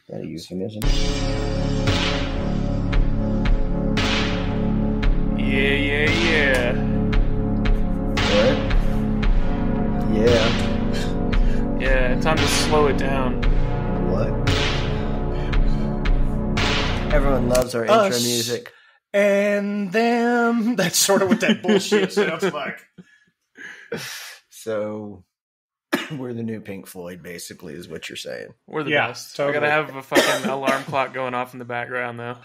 That a euphemism? Yeah. What? Yeah. Yeah, time to slow it down. What? Everyone loves our intro music. And them. That's sort of what that bullshit sounds like. So, we're the new Pink Floyd, basically, is what you're saying. We're the Yeah, best. totally. I gotta have a fucking alarm clock going off in the background, though.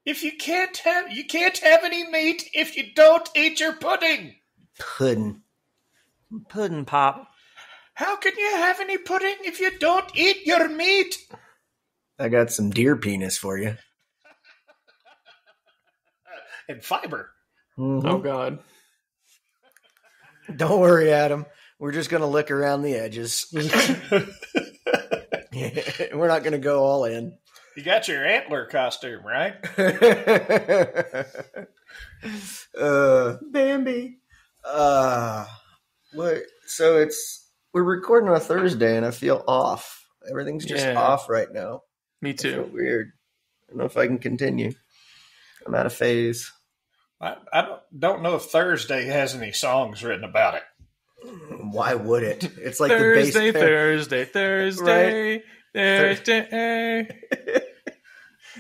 If you can't have any meat if you don't eat your pudding. Pudding pop. How can you have any pudding if you don't eat your meat? I got some deer penis for you. And fiber. Mm-hmm. Oh, God. Don't worry, Adam. We're just going to lick around the edges. We're not going to go all in. You got your antler costume, right? Bambi. What? So we're recording on a Thursday, and I feel off. Everything's just off right now. Me I feel too. weird. I don't know if I can continue. I'm out of phase. I don't know if Thursday has any songs written about it. Why would it? It's like Thursday. the bass Thursday.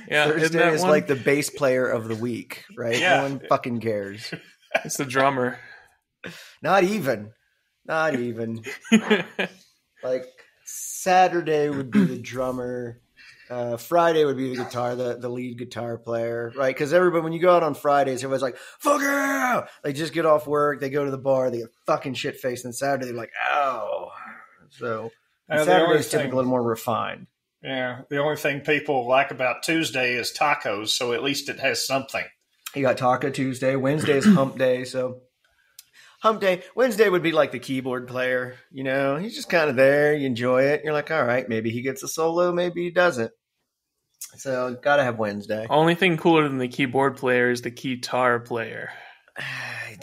Yeah, Thursday is like the bass player of the week, right? Yeah. No one fucking cares. It's the drummer. Not even. Like Saturday would be the drummer. Friday would be the guitar, the lead guitar player, right? Because everybody, when you go out on Fridays, everybody's like, fuck yeah! They just get off work, they go to the bar, they get fucking shit faced, and Saturday they're like, ow. So Saturday's typically a little more refined. Yeah, the only thing people like about Tuesday is tacos, so at least it has something. You got Taco Tuesday. Wednesday is Hump Day, so Hump Day. Wednesday would be like the keyboard player. You know, he's just kind of there. You enjoy it. You're like, all right, maybe he gets a solo, maybe he doesn't. So got to have Wednesday. Only thing cooler than the keyboard player is the guitar player.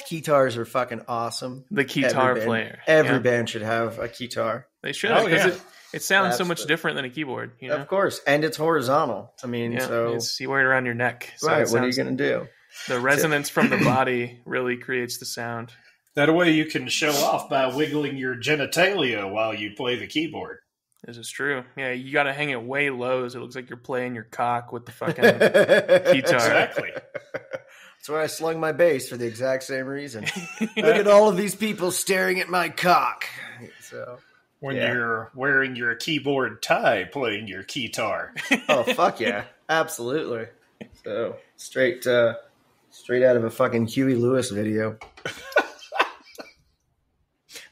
Guitars are fucking awesome. The guitar player. Every band should have a guitar. They should, Oh, because yeah. it sounds so much different than a keyboard. You know? Of course, and it's horizontal. I mean, you wear it around your neck. So right? What are you going to do? The resonance from the body really creates the sound. That way you can show off by wiggling your genitalia while you play the keyboard. This is true. Yeah, you got to hang it way low so it looks like you're playing your cock with the fucking guitar. Exactly. That's why I slung my bass for the exact same reason. Look at all of these people staring at my cock. So When you're wearing your keyboard tie playing your guitar. Oh, fuck yeah. Absolutely. So straight out of a fucking Huey Lewis video.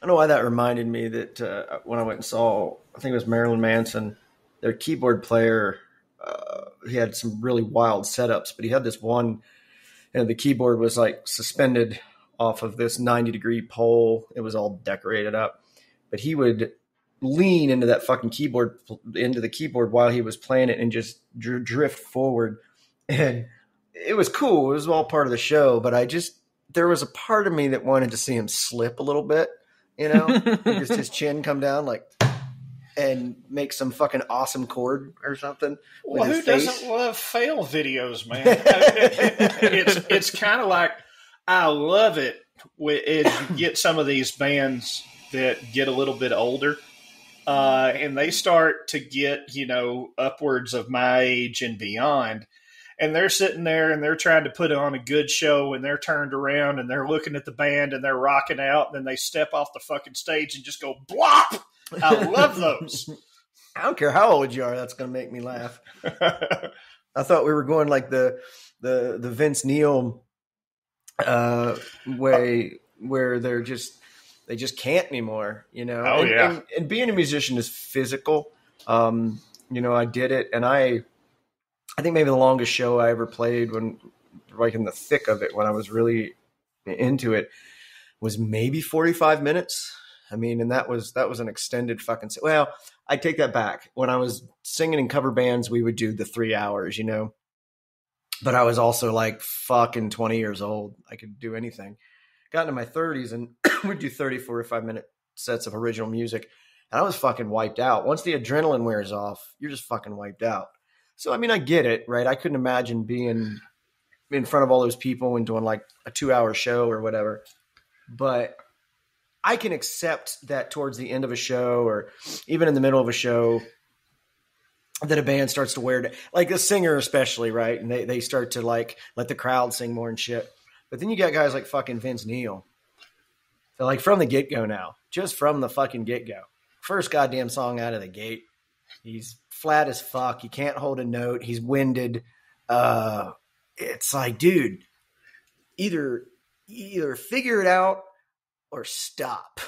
I don't know why that reminded me that when I went and saw, I think it was Marilyn Manson, their keyboard player, he had some really wild setups, but he had this one, the keyboard was like suspended off of this 90-degree pole. It was all decorated up, but he would lean into that fucking keyboard, into the keyboard while he was playing it and just drift forward. And it was cool. It was all part of the show, but there was a part of me that wanted to see him slip a little bit. You know, just his chin come down and make some fucking awesome chord or something. Well, who doesn't love fail videos, man? It's kind of like, I love it when you get some of these bands that get a little bit older, and they start to get, upwards of my age and beyond. And they're sitting there and they're trying to put on a good show, and they're turned around and they're looking at the band and they're rocking out, and then they step off the fucking stage and just go blop. I love those. I don't care how old you are. That's going to make me laugh. I thought we were going like the Vince Neil way, where they just can't anymore, Oh, yeah. And being a musician is physical. I did it, and I think maybe the longest show I ever played, when like in the thick of it, when I was really into it, was maybe 45 minutes. I mean, and that was an extended fucking. Well, I take that back. When I was singing in cover bands, we would do the 3 hours, But I was also like fucking 20 years old. I could do anything. Got into my 30s and would do 30, 45-minute sets of original music. And I was fucking wiped out. Once the adrenaline wears off, you're just fucking wiped out. So, I mean, I get it, right? I couldn't imagine being in front of all those people and doing like a 2-hour show or whatever. But I can accept that towards the end of a show or even in the middle of a show that a band starts to wear, like a singer especially, right? And they start to like let the crowd sing more and shit. But then you got guys like fucking Vince Neil. So like from the get-go now, just from the fucking get-go. First goddamn song out of the gate. He's flat as fuck. He can't hold a note. He's winded. It's like, dude, either figure it out or stop.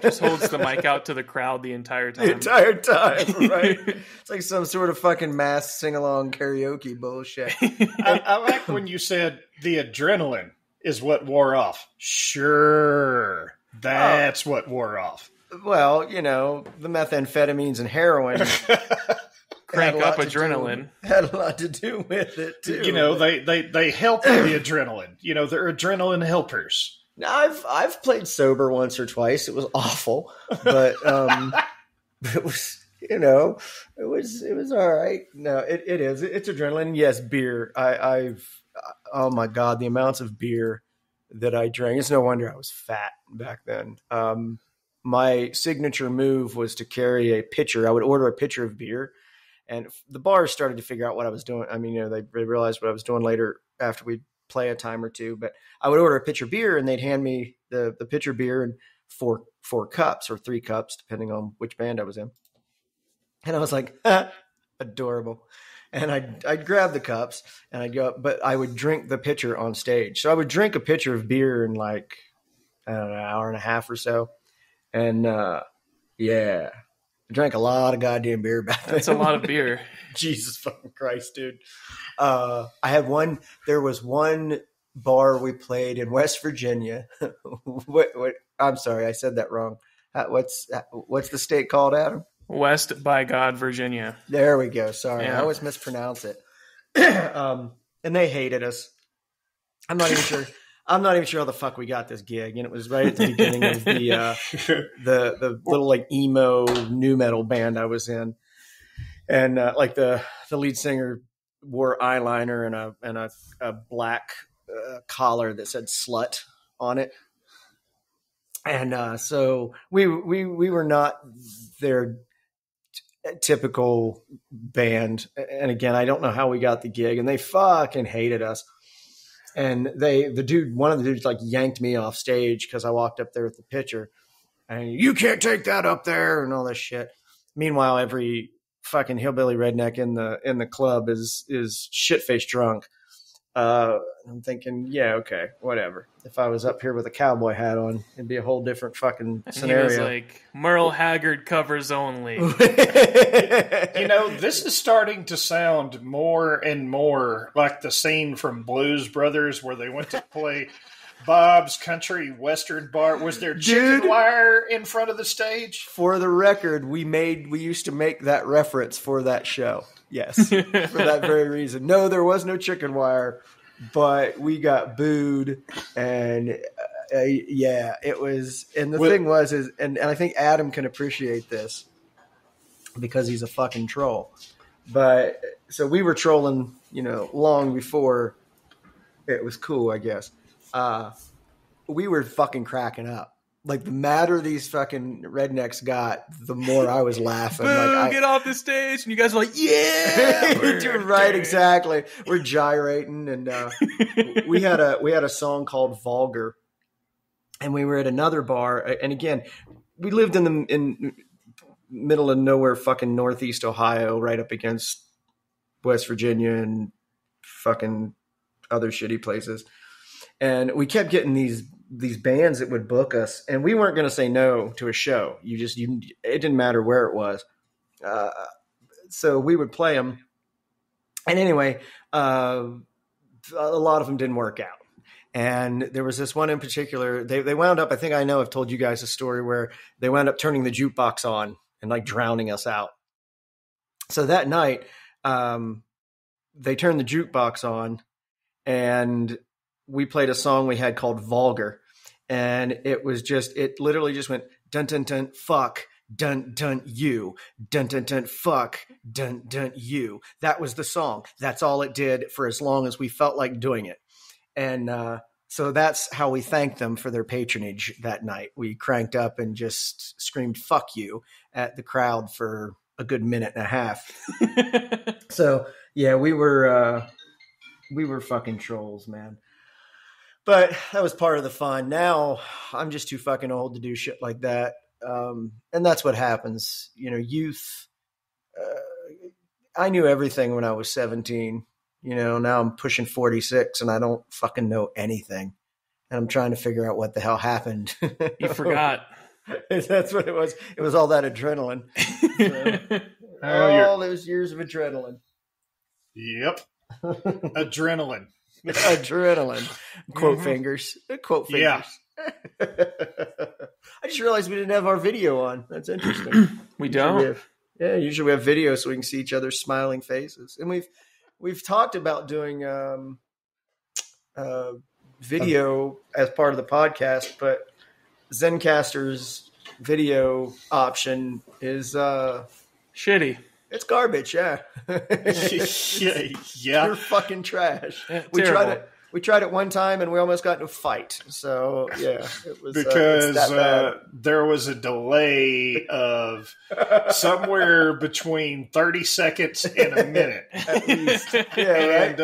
Just holds the mic out to the crowd the entire time. The entire time, right? It's like some sort of fucking mass sing-along karaoke bullshit. I like when you said the adrenaline is what wore off. Sure. That's what wore off. Well, you know, the methamphetamines and heroin Crank up adrenaline. Had a lot to do with it, too. You know, they help the adrenaline. You know, they're adrenaline helpers. Now, I've played sober once or twice. It was awful, but it was, you know, it was all right. No, it is. It's adrenaline. Yes, beer. Oh my God, the amounts of beer that I drank. It's no wonder I was fat back then. My signature move was to carry a pitcher. I would order a pitcher of beer, and the bars started to figure out what I was doing. I mean, you know, they realized what I was doing later after we'd play a time or two, but I would order a pitcher of beer and they'd hand me the pitcher of beer and four cups or 3 cups, depending on which band I was in. And I was like, adorable. And I'd grab the cups and I'd go, but I would drink the pitcher on stage. So I would drink a pitcher of beer in like, I don't know, an hour and a half or so. And yeah, I drank a lot of goddamn beer back then. That's a lot of beer. Jesus fucking Christ, dude. There was one bar we played in West Virginia. I'm sorry, I said that wrong. What's the state called, Adam? West by God, Virginia. There we go. Sorry, Yeah. I always mispronounce it. And they hated us. I'm not even sure how the fuck we got this gig. And it was right at the beginning of the little like emo nu metal band I was in. And like the lead singer wore eyeliner and a black collar that said "slut" on it. And so we were not their typical band. And again, I don't know how we got the gig, and they fucking hated us. And one of the dudes like yanked me off stage because I walked up there with the pitcher, and you can't take that up there and all this shit. Meanwhile, every fucking hillbilly redneck in the club is shit-faced drunk. I'm thinking, yeah, okay, whatever. If I was up here with a cowboy hat on, it'd be a whole different fucking scenario. He was like, Merle Haggard covers only. You know, this is starting to sound more and more like the scene from Blues Brothers where they went to play Bob's Country Western Bar. Was there chicken wire in front of the stage? For the record, we used to make that reference for that show. Yes, for that very reason. No, there was no chicken wire, but we got booed, and yeah, it was. And the thing was, and I think Adam can appreciate this because he's a fucking troll. But so we were trolling, you know, long before it was cool, I guess. We were fucking cracking up. Like, the madder these fucking rednecks got, the more I was laughing. Boom, get off the stage. And you guys were like, yeah! Right, exactly. We're gyrating. And we had a song called Vulgar. And we were at another bar. And again, we lived in middle of nowhere, fucking Northeast Ohio, right up against West Virginia and fucking other shitty places. And we kept getting these bands that would book us, and we weren't going to say no to a show. It didn't matter where it was. So we would play them. And anyway, a lot of them didn't work out. And there was this one in particular, they wound up, I think I know I've told you guys a story where they wound up turning the jukebox on and like drowning us out. So that night, they turned the jukebox on, and we played a song we had called Vulgar. And it literally just went dun dun dun, fuck, dun, dun, you, dun, dun, dun, fuck, dun, dun, you. That was the song. That's all it did for as long as we felt like doing it. And so that's how we thanked them for their patronage that night. We cranked up and just screamed fuck you at the crowd for a good minute and a half. So yeah, we were fucking trolls, man. But that was part of the fun. Now I'm just too fucking old to do shit like that. And that's what happens. You know, youth, I knew everything when I was 17. You know, now I'm pushing 46 and I don't fucking know anything. And I'm trying to figure out what the hell happened. You forgot. That's what it was. It was all that adrenaline. So, all those years of adrenaline. Yep. Adrenaline. Adrenaline. Quote fingers. Quote fingers. Yeah. I just realized we didn't have our video on. That's interesting. We don't? Usually we have video so we can see each other's smiling faces. And we've talked about doing video as part of the podcast, but Zencaster's video option is shitty. It's garbage, yeah. Yeah. You're fucking trash. We tried it one time and we almost got in a fight. So yeah, it was because there was a delay of somewhere between 30 seconds and a minute at least. Yeah, and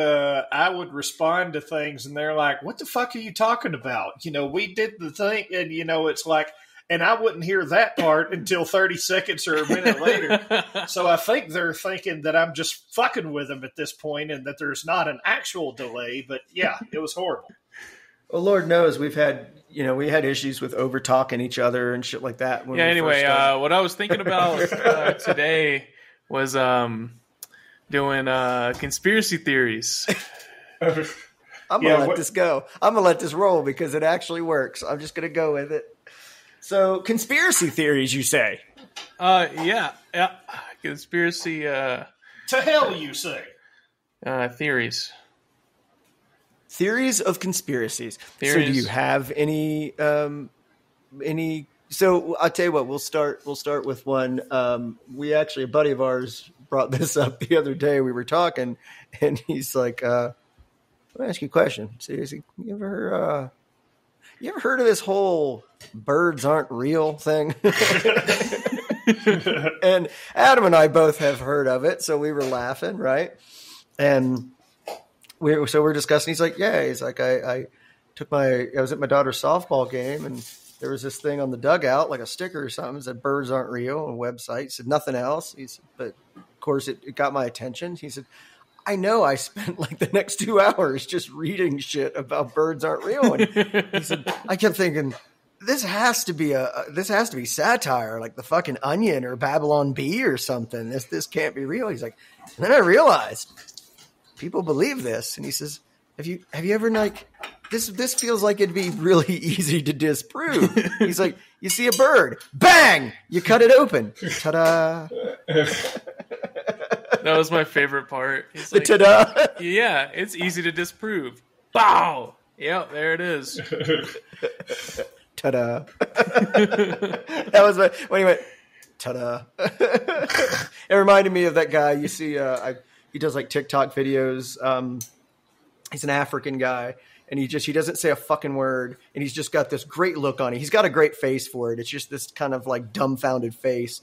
I would respond to things and they're like, "What the fuck are you talking about?" You know, we did the thing, and you know, it's like. And I wouldn't hear that part until 30 seconds or a minute later. So I think they're thinking that I'm just fucking with them at this point and that there's not an actual delay. But yeah, it was horrible. Well, Lord knows we had issues with over talking each other and shit like that. Yeah. Anyway, what I was thinking about today was doing conspiracy theories. I'm gonna let this go. I'm gonna let this roll because it actually works. I'm just gonna go with it. So, conspiracy theories, you say? Yeah. Conspiracy. To hell, you say? Theories. Theories of conspiracies. Theories. So, do you have any? So, I'll tell you what. We'll start with one. We actually, a buddy of ours brought this up the other day. We were talking, and he's like, "Let me ask you a question. Seriously, you ever heard of this whole birds aren't real thing?" And Adam and I both have heard of it, so we were laughing, right? And we're discussing. He's like, "Yeah." He's like, I was at my daughter's softball game, and there was this thing on the dugout, like a sticker or something, that said "birds aren't real" on a website. He said nothing else. He said, but of course it got my attention. He said, "I know I spent like the next 2 hours just reading shit about birds aren't real." And he said, I kept thinking, this has to be satire, like the fucking Onion or Babylon Bee or something. This can't be real. He's like, and then I realized people believe this. And he says, have you ever like this feels like it'd be really easy to disprove. He's like, you see a bird, bang, you cut it open. Ta-da. That was my favorite part. The like, ta-da. Yeah, it's easy to disprove. Bow. Yep, there it is. Ta-da. That was when he went, ta-da. It reminded me of that guy. You see, he does like TikTok videos. He's an African guy, and he doesn't say a fucking word, and he's just got this great look on it. He's got a great face for it. It's just this kind of like dumbfounded face.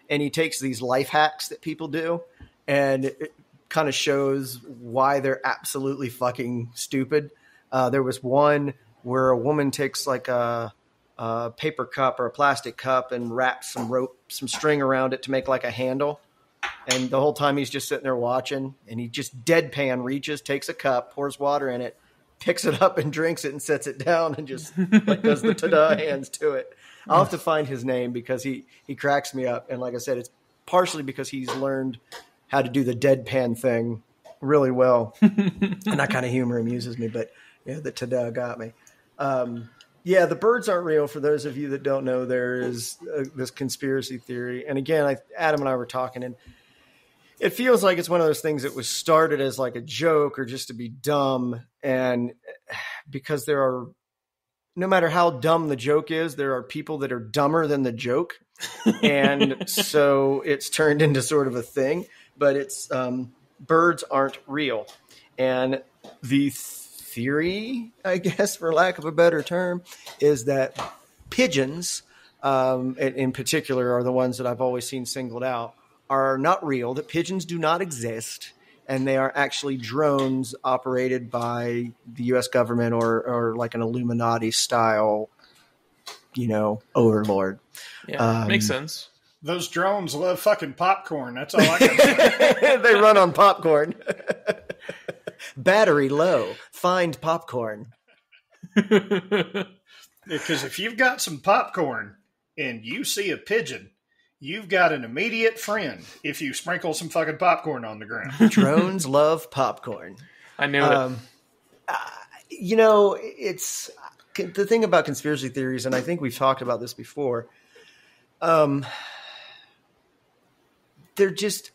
And he takes these life hacks that people do, and it kind of shows why they're absolutely fucking stupid. There was one where a woman takes like a paper cup or a plastic cup and wraps some string around it to make like a handle. And the whole time he's just sitting there watching, and he just deadpan reaches, takes a cup, pours water in it, picks it up and drinks it and sets it down and just like does the ta-da hands to it. I'll have to find his name because he cracks me up. And like I said, it's partially because he's learned how to do the deadpan thing really well. And that kind of humor amuses me. But yeah, the ta-da got me. Yeah, the birds aren't real. For those of you that don't know, there is this conspiracy theory. And again, Adam and I were talking, and it feels like it's one of those things that was started as like a joke or just to be dumb. And because there are no matter how dumb the joke is, there are people that are dumber than the joke. And so it's turned into sort of a thing, but it's birds aren't real. And the theory, I guess, for lack of a better term, is that pigeons, in particular, are the ones that I've always seen singled out, are not real, that pigeons do not exist. And they are actually drones operated by the U.S. government or like an Illuminati style, overlord. Yeah, makes sense. Those drones love fucking popcorn. That's all I can say. They run on popcorn. Battery low. Find popcorn. Because if you've got some popcorn and you see a pigeon, you've got an immediate friend if you sprinkle some fucking popcorn on the ground. Drones love popcorn. I knew it. It's the thing about conspiracy theories, and I think we've talked about this before. They're just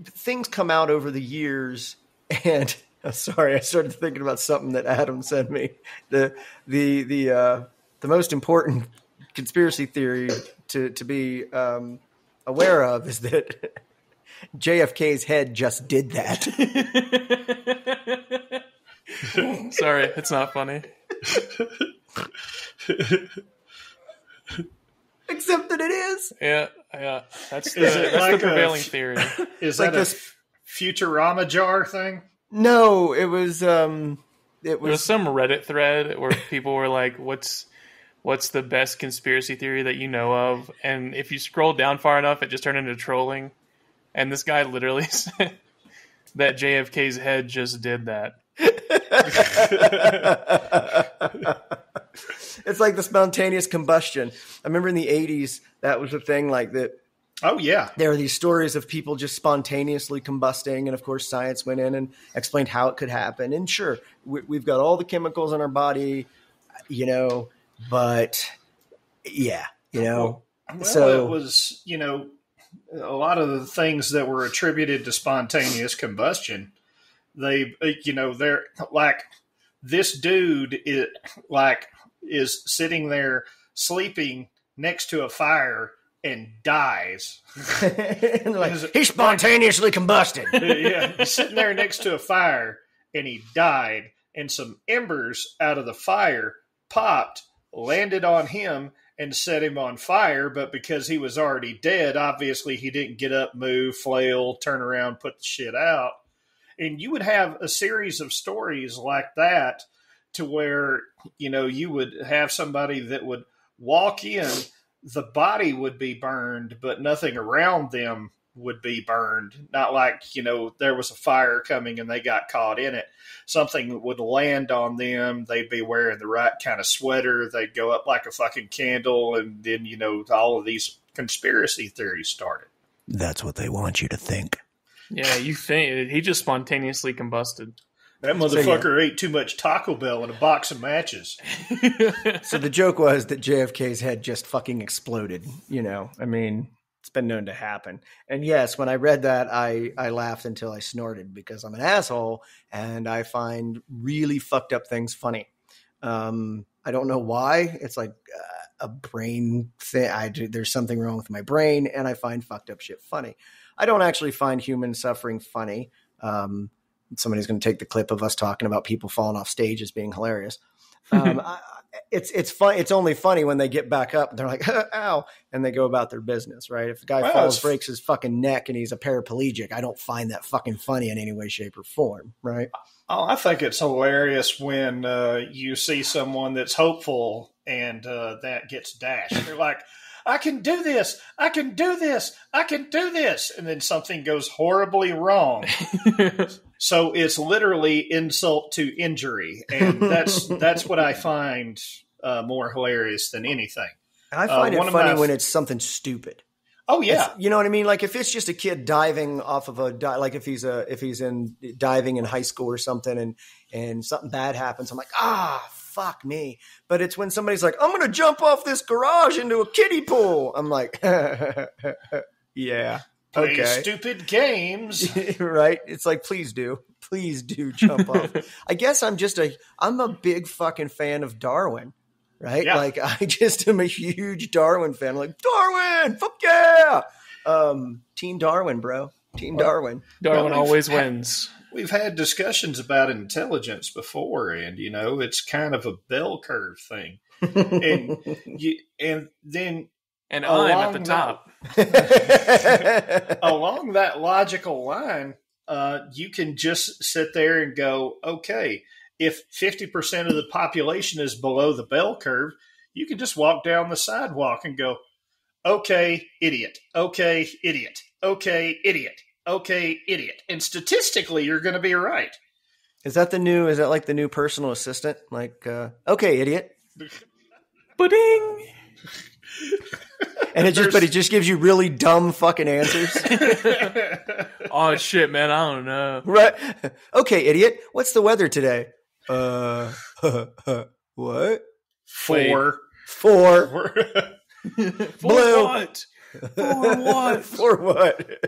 things come out over the years, and I'm sorry, I started thinking about something that Adam sent me. The most important conspiracy theory to be aware of is that JFK's head just did that. Sorry, it's not funny. Except that it is. Yeah. That's the prevailing theory. Is that a Futurama jar thing? No, it was. There was some Reddit thread where people were like, "What's the best conspiracy theory that you know of?" And if you scroll down far enough, it just turned into trolling. And this guy literally said that JFK's head just did that. It's like the spontaneous combustion. I remember in the 80s, that was a thing like that. Oh, yeah. There are these stories of people just spontaneously combusting. And, of course, science went in and explained how it could happen. And, sure, we've got all the chemicals in our body, but, yeah, Well, it was, a lot of the things that were attributed to spontaneous combustion, they're like, this dude is sitting there sleeping next to a fire and dies. He spontaneously combusted. Yeah, he's sitting there next to a fire and he died, and some embers out of the fire popped, landed on him, and set him on fire. But because he was already dead, obviously he didn't get up, move, flail, turn around, put the shit out. And you would have a series of stories like that to where, you would have somebody that would walk in, the body would be burned, but nothing around them would be burned. Not like, there was a fire coming and they got caught in it. Something would land on them. They'd be wearing the right kind of sweater. They'd go up like a fucking candle. And then, all of these conspiracy theories started. That's what they want you to think. Yeah, you think he just spontaneously combusted. That motherfucker ate too much Taco Bell and a box of matches. So the joke was that JFK's head just fucking exploded. It's been known to happen. And yes, when I read that, I laughed until I snorted because I'm an asshole and I find really fucked up things funny. I don't know why. It's like a brain thing. There's something wrong with my brain and I find fucked up shit funny. I don't actually find human suffering funny. Somebody's going to take the clip of us talking about people falling off stage as being hilarious. It's fun. It's only funny when they get back up and they're like, ow, and they go about their business, right? If a guy falls, breaks his fucking neck and he's a paraplegic, I don't find that fucking funny in any way, shape, or form, right? Oh, I think it's hilarious when you see someone that's hopeful and that gets dashed. They're like, I can do this. I can do this. I can do this. And then something goes horribly wrong. So it's literally insult to injury. And that's what I find more hilarious than anything. I find it funny when it's something stupid. Oh yeah. You know what I mean? Like if it's just a kid diving off of like if he's in diving in high school or something and something bad happens, I'm like, fuck me. But it's when somebody's like, I'm going to jump off this garage into a kiddie pool. I'm like, yeah. Play okay. Stupid games. Right? It's like, please do jump off. I guess I'm a big fucking fan of Darwin. right? Yeah. Like I just am a huge Darwin fan. I'm like, Darwin, fuck yeah. Team Darwin, bro. Team Darwin. Darwin Well, always wins. We've had discussions about intelligence before, and it's kind of a bell curve thing. And then And I'm at the top. Along that logical line, you can just sit there and go, okay, if 50% of the population is below the bell curve, you can just walk down the sidewalk and go, okay, idiot. Okay, idiot. Okay, idiot. Okay, idiot. And statistically, you're going to be right. Is that like the new personal assistant? Like, okay, idiot. Ba-ding! And it just gives you really dumb fucking answers. Oh shit, man, I don't know. Right. Okay, idiot. What's the weather today? What? 4. For blue. What? For what? For what?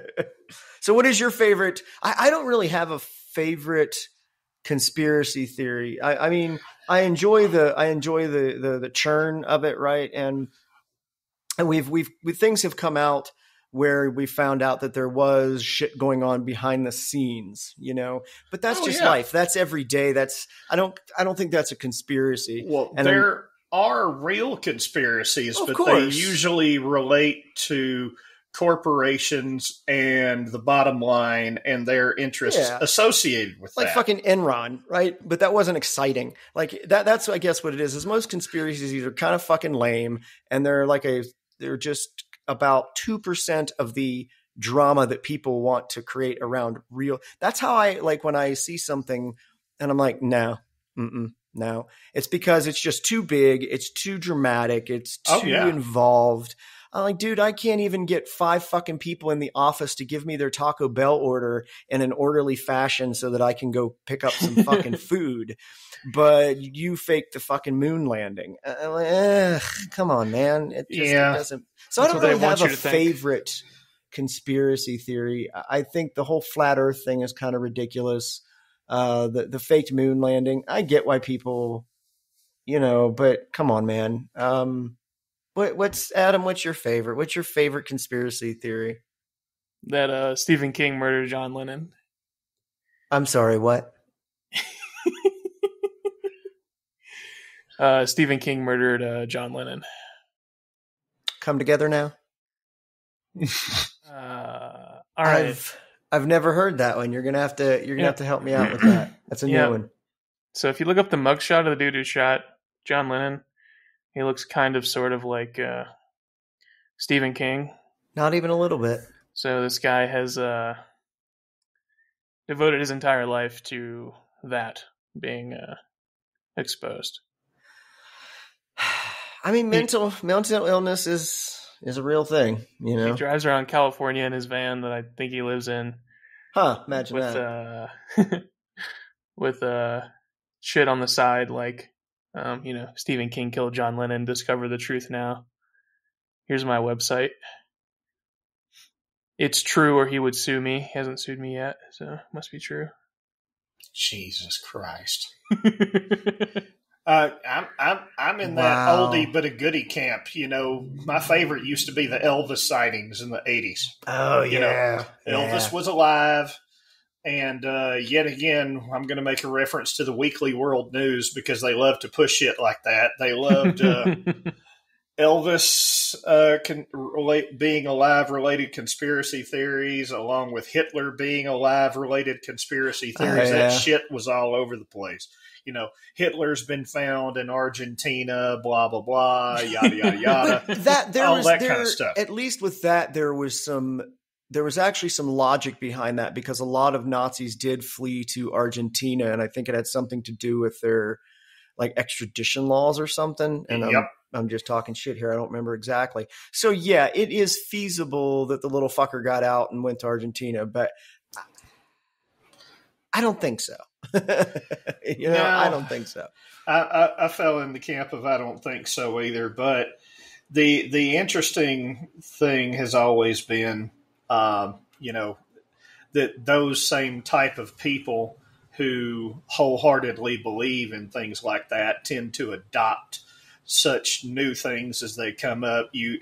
So what is your favorite? I don't really have a favorite conspiracy theory. I mean, I enjoy the churn of it, right? And we've things have come out where we found out that there was shit going on behind the scenes, but that's just life. That's every day. I don't think that's a conspiracy. Well, and there are real conspiracies, but course. they usually relate to corporations and the bottom line and their interests associated with like that. fucking Enron, right? But that wasn't exciting. Like that's I guess what it is most conspiracies are kind of fucking lame, and they're just about 2% of the drama that people want to create around real. That's how I like when I see something and I'm like, no. It's because it's just too big. It's too dramatic. It's too involved. I'm like, dude, I can't even get 5 fucking people in the office to give me their Taco Bell order in an orderly fashion so that I can go pick up some fucking food. But you faked the fucking moon landing. I'm like, come on, man. It doesn't. So I don't really have a favorite conspiracy theory. I think the whole flat Earth thing is kind of ridiculous. The faked moon landing. I get why people, but come on, man. What's Adam? What's your favorite? What's your favorite conspiracy theory? That Stephen King murdered John Lennon. I'm sorry, what? Stephen King murdered John Lennon. Come together now. All right. I've never heard that one. You're gonna have to help me out with that. That's a new one. So if you look up the mugshot of the dude who shot John Lennon, he looks kind of sort of like Stephen King. Not even a little bit. So this guy has devoted his entire life to that being exposed. I mean, mental illness is a real thing, He drives around California in his van that I think he lives in. Huh, imagine that. With shit on the side like, Stephen King killed John Lennon, discover the truth now. Here's my website. It's true or he would sue me. He hasn't sued me yet, so it must be true. Jesus Christ. I'm in that oldie but a goodie camp. My favorite used to be the Elvis sightings in the 80s. Oh, yeah. Elvis was alive. And yet again, I'm going to make a reference to the Weekly World News because they love to push shit like that. They loved Elvis being alive related conspiracy theories, along with Hitler being alive related conspiracy theories. That shit was all over the place. Hitler's been found in Argentina, blah, blah, blah, yada, yada, yada. But kind of stuff. At least with that, there was actually some logic behind that because a lot of Nazis did flee to Argentina, and I think it had something to do with their extradition laws or something. And I'm just talking shit here. I don't remember exactly. So yeah, it is feasible that the little fucker got out and went to Argentina, but I don't think so. I don't think so. I fell in the camp of I don't think so either. But the interesting thing has always been, that those same type of people who wholeheartedly believe in things like that tend to adopt such new things as they come up. You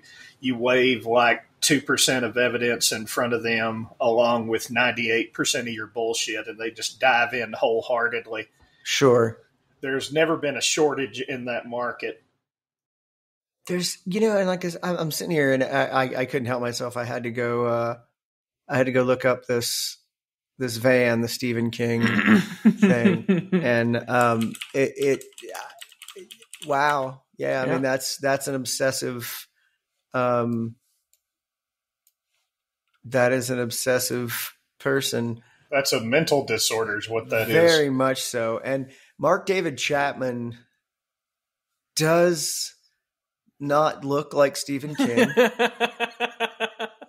wave like 2% of evidence in front of them along with 98% of your bullshit, and they just dive in wholeheartedly. Sure. There's never been a shortage in that market. There's, and like I'm sitting here and I couldn't help myself. I had to go look up this van, the Stephen King thing, and wow, yeah. I mean, that's an obsessive. That is an obsessive person. That's a mental disorder is what that is. Very much so. And Mark David Chapman does not look like Stephen King.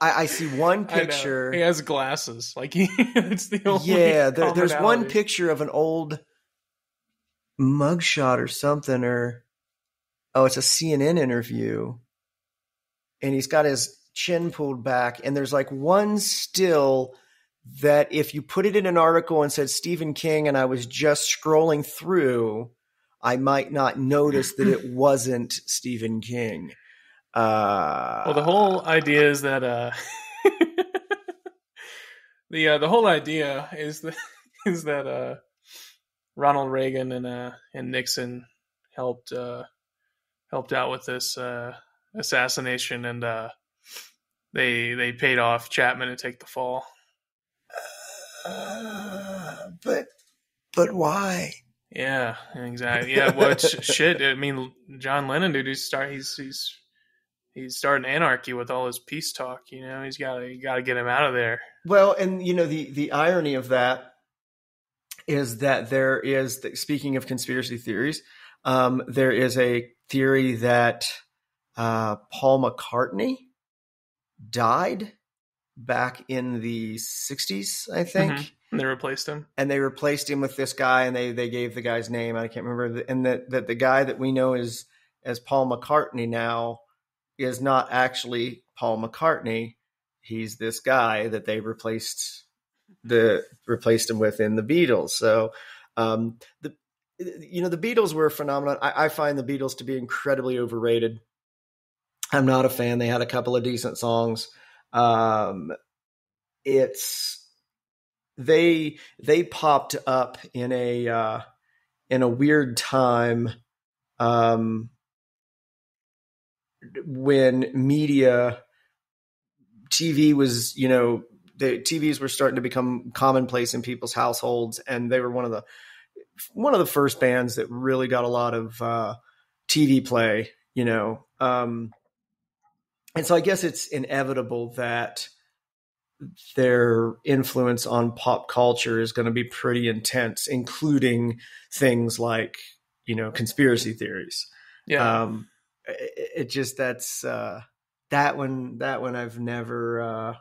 I see one picture. He has glasses. Like it's the only. Yeah, there's one picture of an old mugshot or something, it's a CNN interview, and he's got his chin pulled back, and there's like one still that if you put it in an article and said Stephen King and I was just scrolling through, I might not notice that it wasn't Stephen King. Well, the whole idea is that the whole idea is that Ronald Reagan and Nixon helped out with this assassination, and they paid off Chapman to take the fall. But why? Yeah, exactly. Yeah, well, it's shit. I mean, John Lennon, dude, he's starting anarchy with all his peace talk. He's got to get him out of there. Well, and the irony of that is that there is, speaking of conspiracy theories, there is a theory that Paul McCartney died back in the 60s, I think. Mm-hmm. And they replaced him. And they replaced him with this guy, and they gave the guy's name. I can't remember. And that the guy that we know as Paul McCartney now is not actually Paul McCartney. He's this guy that they replaced him with in the Beatles. So the Beatles were a phenomenon. I find the Beatles to be incredibly overrated. I'm not a fan. They had a couple of decent songs. They popped up in a weird time when TV was, the TVs were starting to become commonplace in people's households, and they were one of the first bands that really got a lot of TV play, and so I guess it's inevitable that their influence on pop culture is going to be pretty intense, including things like, conspiracy theories. Yeah. It just, that's that one I'd never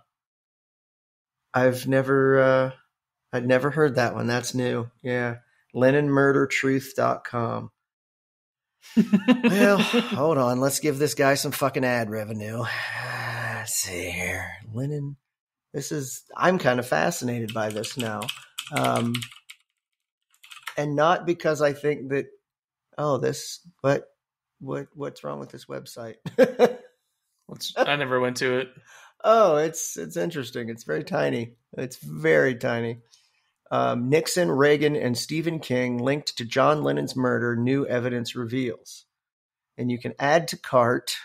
heard that one. That's new. Yeah. LennonMurderTruth.com. Well, hold on. Let's give this guy some fucking ad revenue. Let's see here. Lennon. I'm kind of fascinated by this now. And not because I think that, what's wrong with this website? I never went to it. Oh, it's interesting. It's very tiny. It's very tiny. Nixon, Reagan, and Stephen King linked to John Lennon's murder, new evidence reveals. And you can add to cart.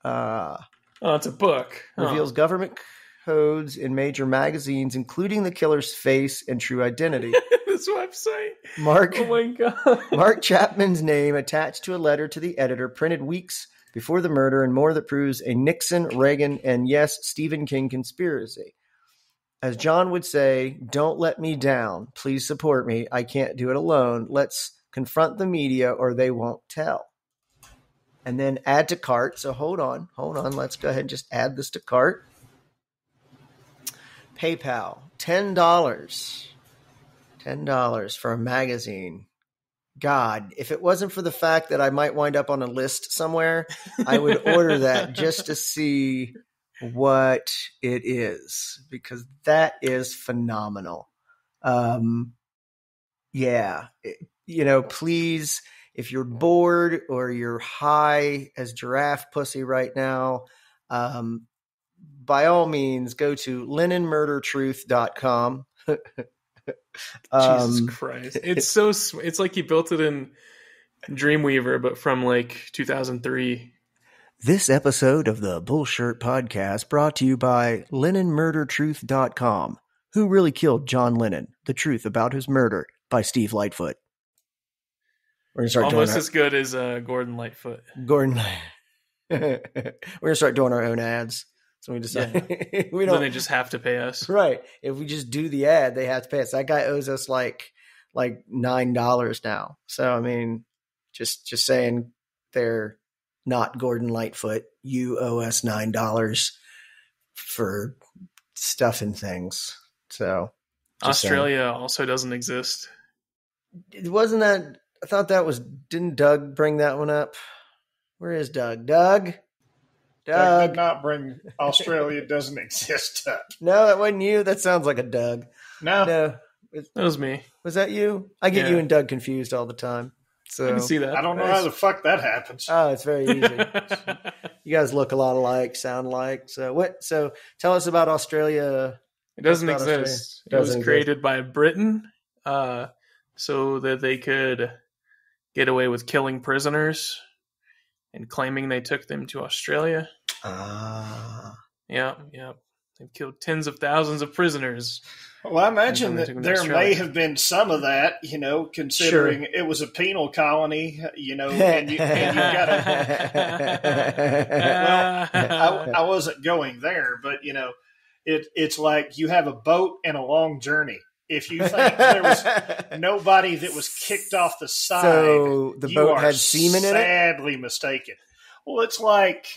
It's a book. Reveals government codes in major magazines, including the killer's face and true identity. This website. Oh my God. Mark Chapman's name attached to a letter to the editor printed weeks before the murder, and more that proves a Nixon, Reagan, and yes, Stephen King conspiracy. As John would say, don't let me down. Please support me. I can't do it alone. Let's confront the media or they won't tell. And then add to cart. So hold on. Let's go ahead and just add this to cart. PayPal, $10. $10 for a magazine. God, if it wasn't for the fact that I might wind up on a list somewhere, I would order that just to see what it is, because that is phenomenal. Please, if you're bored or you're high as giraffe pussy right now, by all means, go to lennonmurdertruth.com. Jesus Christ. It's like he built it in Dreamweaver, but from like 2003. This episode of the Bullshirt podcast brought to you by lennonmurdertruth.com. Who Really Killed John Lennon? The Truth About His Murder by Steve Lightfoot. We're gonna start almost as good as Gordon Lightfoot. Gordon. We're gonna start doing our own ads. So we decide we don't. Then they just have to pay us, right? If we just do the ad, they have to pay us. That guy owes us like $9 now. So I mean, just saying, they're not Gordon Lightfoot. You owe us $9 for stuff and things. So Australia also doesn't exist. It wasn't that. I thought that was. Didn't Doug bring that one up? Where is Doug? Doug did not bring Australia doesn't exist up. No, that wasn't you. That sounds like a Doug. No. That was me. Was that you? I get you and Doug confused all the time. So I can see that. I don't know how the fuck that happens. Oh, it's very easy. You guys look a lot alike, sound alike. So what? So tell us about Australia. It doesn't exist. It was created by Britain, so that they could get away with killing prisoners and claiming they took them to Australia. Yeah. They've killed tens of thousands of prisoners. Well, I imagine that there may have been some of that, considering it was a penal colony, and you got to. I wasn't going there, but it's like you have a boat and a long journey. If you think there was nobody that was kicked off the side, so the boat had semen in it. Sadly mistaken. Well, it's like,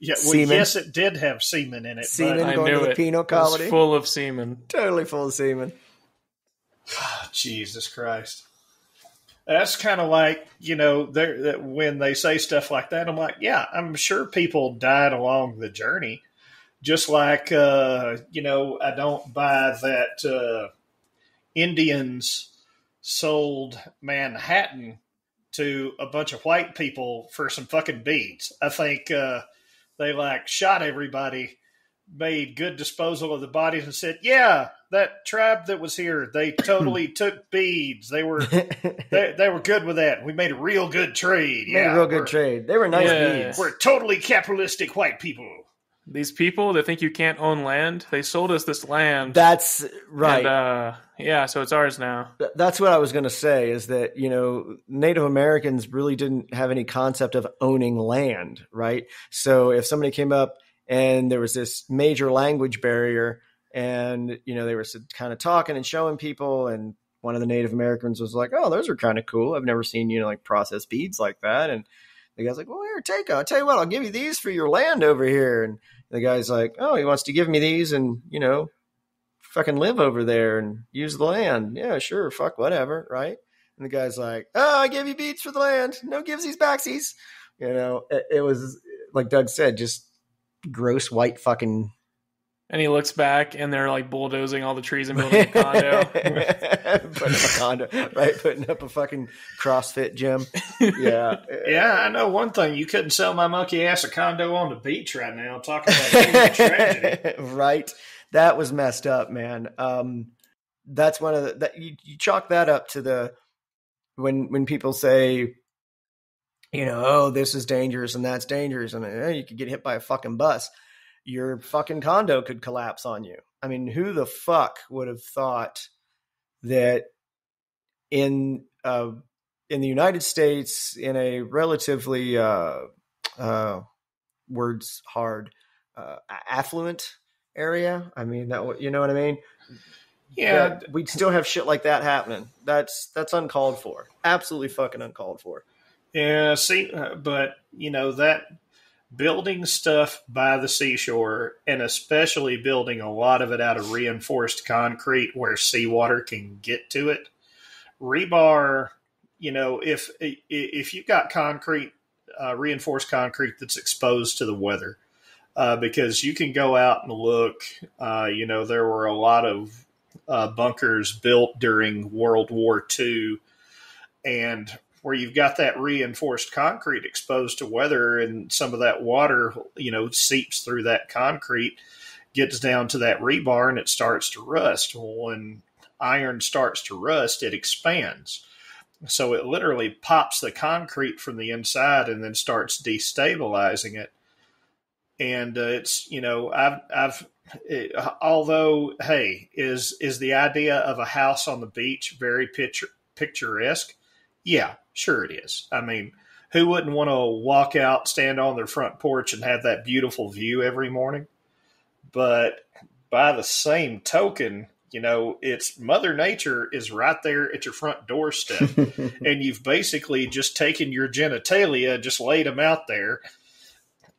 yes, it did have semen in it. Semen going to the penal colony. It was full of semen. Totally full of semen. Jesus Christ. That's kind of like, when they say stuff like that, I'm like, yeah, I'm sure people died along the journey. Just like, I don't buy that Indians sold Manhattan to a bunch of white people for some fucking beads. I think they shot everybody, made good disposal of the bodies, and said, "Yeah, that tribe that was here, they totally took beads. They were they were good with that. We made a real good trade. Made a real good trade. They were nice beads. We're totally capitalistic white people." These people that think you can't own land, they sold us this land. That's right. And, so it's ours now. That's what I was going to say, is that, Native Americans really didn't have any concept of owning land, right? So if somebody came up and there was this major language barrier and, they were kind of talking and showing people, and one of the Native Americans was like, "Oh, those are kind of cool. I've never seen, processed beads like that." And the guy's like, "Well, here, I'll tell you what, I'll give you these for your land over here." And the guy's like, "Oh, he wants to give me these and, fucking live over there and use the land. Yeah, sure. Fuck, whatever. Right." And the guy's like, "Oh, I gave you beads for the land. No givesies backsies." It was, like Doug said, just gross white fucking. And he looks back, and they're like bulldozing all the trees and building a condo. Putting up a condo, right? Putting up a fucking CrossFit gym. Yeah. Yeah, I know one thing. You couldn't sell my monkey ass a condo on the beach right now. Talking about tragedy. Right. That was messed up, man. That's one of the, you chalk that up to the, when people say, "Oh, this is dangerous and that's dangerous, and you could get hit by a fucking bus." Your fucking condo could collapse on you. I mean, who the fuck would have thought that in the United States, in a relatively words hard affluent area? I mean, that, you know what I mean? Yeah, we'd still have shit like that happening. That's uncalled for. Absolutely fucking uncalled for. Yeah. See, but that. Building stuff by the seashore, and especially building a lot of it out of reinforced concrete where seawater can get to it. Rebar, if you've got concrete, reinforced concrete that's exposed to the weather, because you can go out and look, there were a lot of bunkers built during World War II, and where you've got that reinforced concrete exposed to weather, and some of that water, seeps through that concrete, gets down to that rebar, and it starts to rust. When iron starts to rust, it expands. So it literally pops the concrete from the inside and then starts destabilizing it. And although, hey, is the idea of a house on the beach very picturesque? Yeah, sure it is. I mean, who wouldn't want to walk out, stand on their front porch, and have that beautiful view every morning? But by the same token, it's Mother Nature is right there at your front doorstep. And you've basically just taken your genitalia, just laid them out there.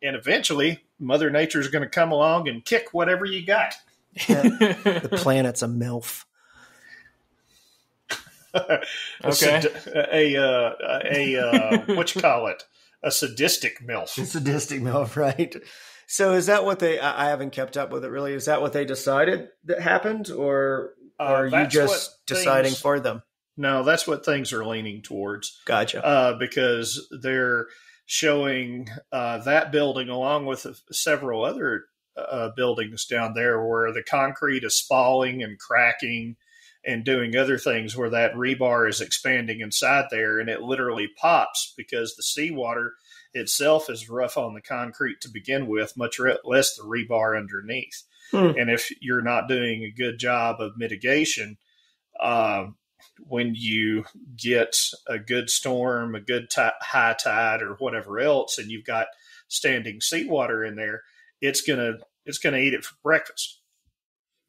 And eventually, Mother Nature is going to come along and kick whatever you got. The planet's a MILF. Okay. What you call it? A sadistic MILF. A sadistic MILF, right? So is that what I haven't kept up with it really. Is that what they decided that happened, or are you just deciding for them? No, that's what things are leaning towards. Gotcha. Because they're showing that building along with several other buildings down there where the concrete is spalling and cracking and doing other things, where that rebar is expanding inside there, and it literally pops because the seawater itself is rough on the concrete to begin with, much less the rebar underneath. And if you're not doing a good job of mitigation, when you get a good storm, a good high tide, or whatever else, and you've got standing seawater in there, it's gonna eat it for breakfast.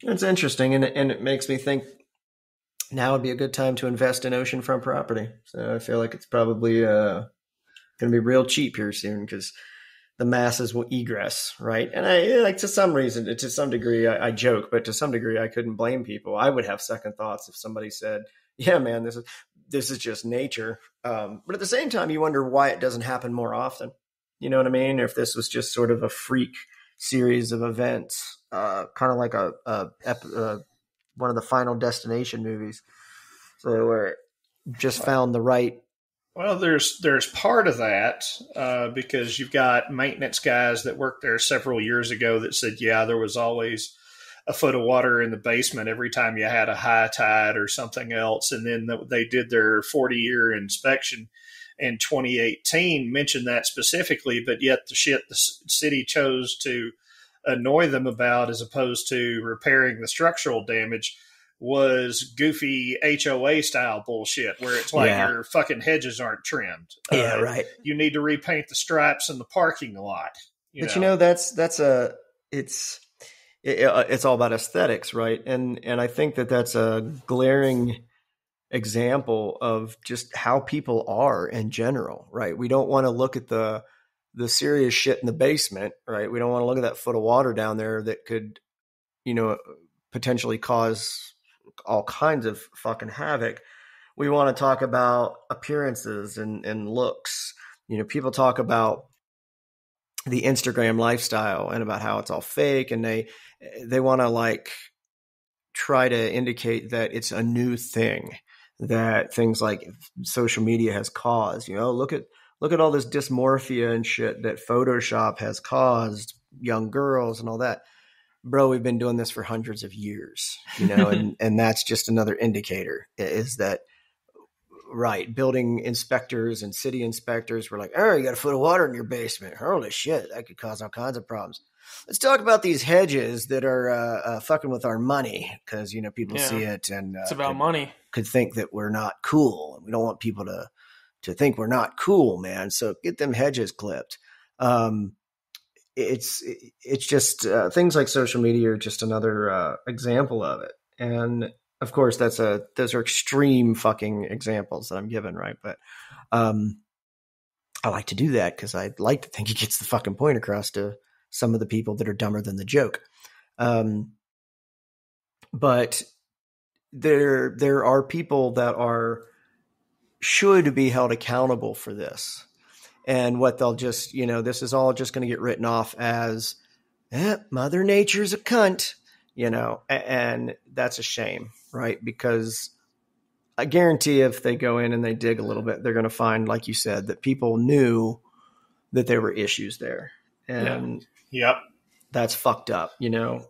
That's interesting, and it makes me think now would be a good time to invest in oceanfront property. So I feel like it's probably going to be real cheap here soon because the masses will egress, right? And to some degree, I joke, but to some degree, I couldn't blame people. I would have second thoughts if somebody said, "Yeah, man, this is just nature." But at the same time, you wonder why it doesn't happen more often. You know what I mean? Or if this was just sort of a freak series of events, kind of like one of the Final Destination movies, so where just found the right. Well, there's part of that because you've got maintenance guys that worked there several years ago that said, yeah, there was always a foot of water in the basement every time you had a high tide or something else. And then they did their 40-year inspection in 2018, mentioned that specifically, but yet the city chose to annoy them about, as opposed to repairing the structural damage, was goofy HOA style bullshit where it's like your fucking hedges aren't trimmed. Yeah, right. You need to repaint the stripes in the parking lot. It's all about aesthetics, right? And I think that's a glaring example of just how people are in general, right? We don't want to look at the serious shit in the basement, right? We don't want to look at that foot of water down there that could, potentially cause all kinds of fucking havoc. We want to talk about appearances and looks. People talk about the Instagram lifestyle and about how it's all fake, and they want to try to indicate that it's a new thing that things like social media has caused. Look at all this dysmorphia and shit that Photoshop has caused young girls and all that. Bro, we've been doing this for hundreds of years, and that's just another indicator is that, right, building inspectors and city inspectors were like, oh, you got a foot of water in your basement. Holy shit, that could cause all kinds of problems. Let's talk about these hedges that are fucking with our money because, people see it and it's about money. Could think that we're not cool. We don't want people to think we're not cool, man. So get them hedges clipped. It's just things like social media are just another example of it. And of course, those are extreme fucking examples that I'm given, right? But I like to do that because I like to think it gets the fucking point across to some of the people that are dumber than the joke. But there are people that should be held accountable for this. And what they'll just, this is all just going to get written off as, Mother Nature's a cunt, and that's a shame, right? Because I guarantee if they go in and they dig a little bit, they're going to find, like you said, that people knew that there were issues there. And yep, that's fucked up. People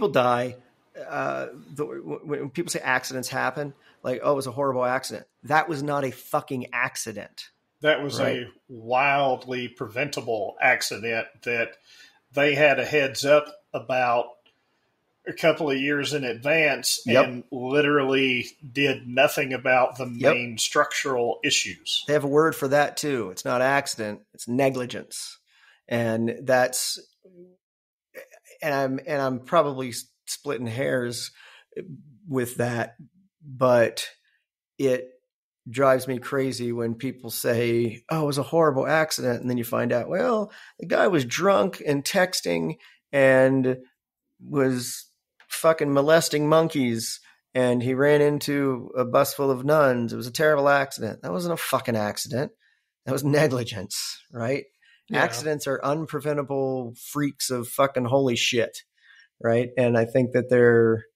die. When people say accidents happen, like, oh, it was a horrible accident. That was not a fucking accident. That was a wildly preventable accident that they had a heads up about a couple of years in advance and literally did nothing about the main structural issues. They have a word for that too. It's not accident, it's negligence. And that's, and I'm probably splitting hairs with that, but it drives me crazy when people say, oh, it was a horrible accident. And then you find out, well, the guy was drunk and texting and was fucking molesting monkeys and he ran into a bus full of nuns. It was a terrible accident. That wasn't a fucking accident. That was negligence, right? Yeah. Accidents are unpreventable freaks of fucking holy shit, right? And I think that they're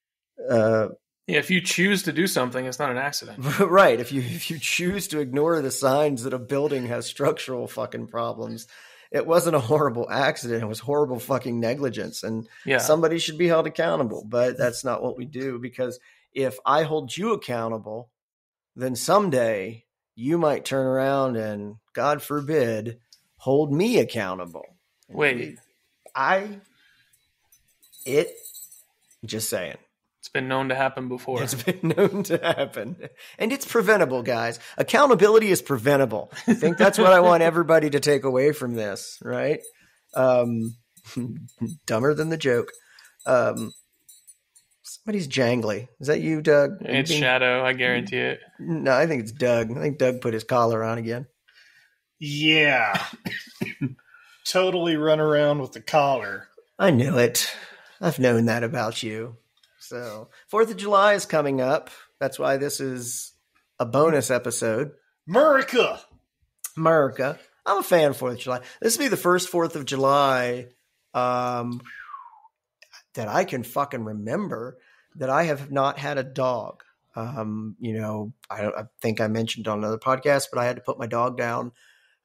if you choose to do something, it's not an accident. Right. If you choose to ignore the signs that a building has structural fucking problems, it wasn't a horrible accident. It was horrible fucking negligence. And somebody should be held accountable. But that's not what we do, because if I hold you accountable, then someday you might turn around and, God forbid, hold me accountable. Wait. Just saying. It's been known to happen before. It's been known to happen. And it's preventable, guys. Accountability is preventable. I think that's what I want everybody to take away from this, right? Dumber than the joke. Somebody's jangly. Is that you, Doug? It's Shadow, I guarantee it. No, I think it's Doug. I think Doug put his collar on again. Yeah. Totally run around with the collar. I knew it. I've known that about you. So 4th of July is coming up. That's why this is a bonus episode. America. I'm a fan of 4th of July. This will be the first 4th of July that I can fucking remember that I have not had a dog. I think I mentioned on another podcast, but I had to put my dog down.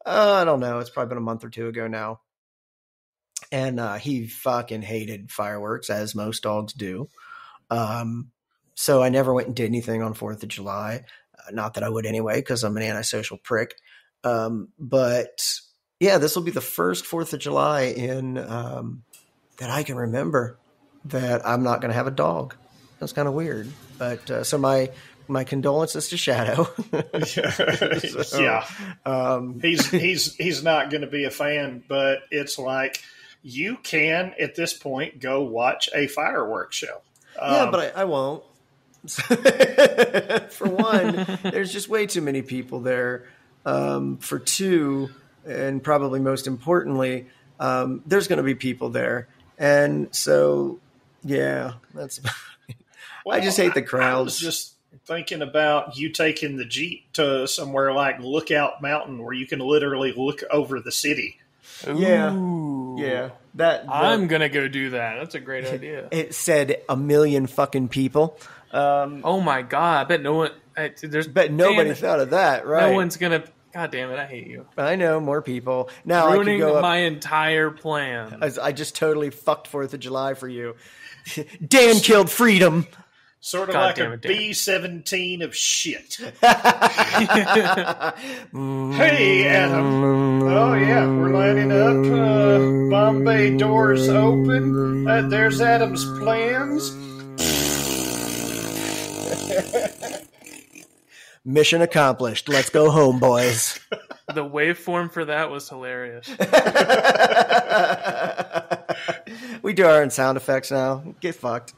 I don't know. It's probably been a month or two ago now. And he fucking hated fireworks, as most dogs do. So I never went and did anything on 4th of July. Not that I would anyway, because I'm an antisocial prick. But yeah, this will be the first 4th of July in that I can remember that I'm not going to have a dog. That's kind of weird. But so my condolences to Shadow. He's not going to be a fan, but it's like you can at this point go watch a fireworks show. Yeah, but I won't. For one, there's just way too many people there. For two, and probably most importantly, there's going to be people there. And so, yeah, that's about it. Well, I just hate the crowds. I was just thinking about you taking the Jeep to somewhere like Lookout Mountain where you can literally look over the city. Ooh. Yeah. I'm going to go do that. That's a great idea. It said 1 million fucking people. Oh my God. I bet no one, nobody thought of that, right? No one's going to, God damn it. I hate you. I know, more people. Now ruining I can go my entire plan. I just totally fucked 4th of July for you. Dan killed freedom. Sort of like a B-17 of shit. Hey, Adam. Oh, yeah, we're lining up. Bombay doors open. There's Adam's plans. Mission accomplished. Let's go home, boys. The waveform for that was hilarious. We do our own sound effects now. Get fucked.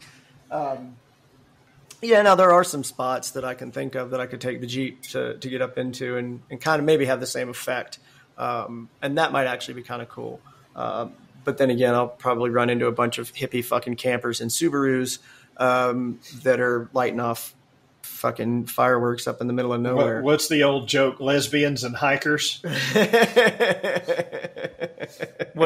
Yeah, now there are some spots that I can think of that I could take the Jeep to get up into and kind of maybe have the same effect. And that might actually be kind of cool. But then again, I'll probably run into a bunch of hippie fucking campers in Subarus that are lighting off fucking fireworks up in the middle of nowhere. What's the old joke? Lesbians and hikers? What,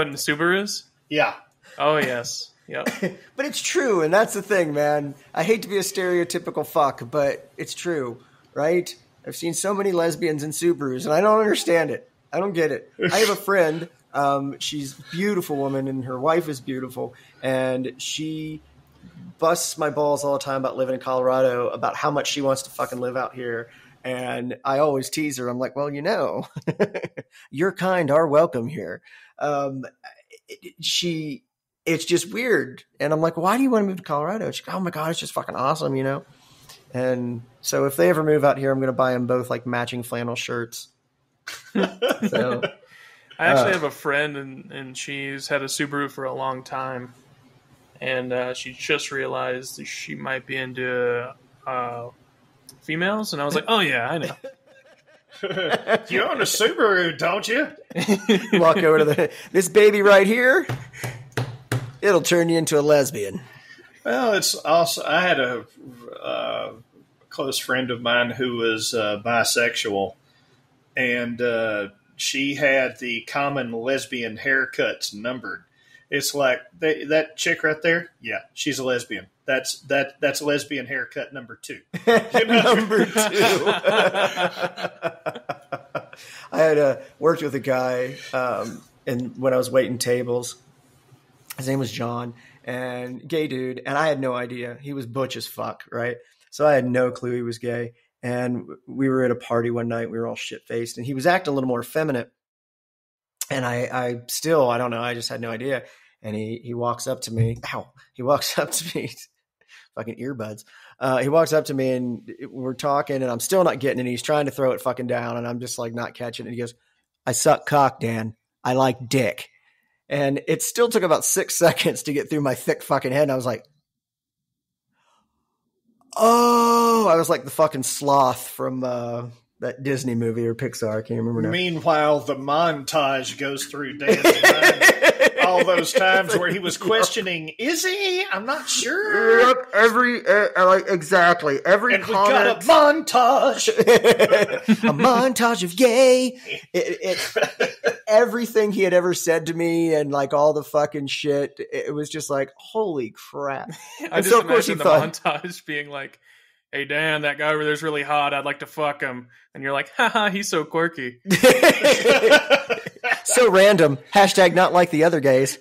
in Subarus? Yeah. Oh, yes. Yep. But it's true, and that's the thing, man. I hate to be a stereotypical fuck, but it's true, right? I've seen so many lesbians in Subarus, and I don't understand it. I don't get it. I have a friend. She's a beautiful woman, and her wife is beautiful, and she busts my balls all the time about living in Colorado, about how much she wants to fucking live out here. And I always tease her. I'm like, well, your kind are welcome here. It's just weird. And I'm like, why do you want to move to Colorado? She's like, oh my God, it's just fucking awesome, And so if they ever move out here, I'm going to buy them both like matching flannel shirts. So I actually have a friend, and she's had a Subaru for a long time. And she just realized that she might be into females. And I was like, oh, yeah, I know. You own a Subaru, don't you? Walk over to this baby right here. It'll turn you into a lesbian. Well, it's also, I had a close friend of mine who was bisexual, and she had the common lesbian haircuts numbered. It's like that chick right there. Yeah, she's a lesbian. That's lesbian haircut number 2. Number 2. I had worked with a guy, and when I was waiting tables, his name was John, and gay dude, and I had no idea. He was butch as fuck, right? So I had no clue he was gay. And we were at a party one night. We were all shit faced, and he was acting a little more effeminate. And I don't know. I just had no idea. And he walks up to me. Ow! He walks up to me. Fucking earbuds. He walks up to me, and we're talking, and I'm still not getting it. He's trying to throw it fucking down, and I'm just like not catching it. He goes, "I suck cock, Dan. I like dick." And it still took about 6 seconds to get through my thick fucking head. And I was like, oh, I was like the fucking sloth from that Disney movie or Pixar. I can't remember now. Meanwhile, the montage goes through Dan's mind. All those times where he was questioning, is he? I'm not sure. Yep, exactly. Every and comment. We got a montage. A montage of gay. Everything he had ever said to me and like all the fucking shit. It was just like, holy crap. I just imagine the montage being like, hey, Dan, that guy over there's really hot. I'd like to fuck him. And you're like, haha, he's so quirky. So random. Hashtag not like the other gays.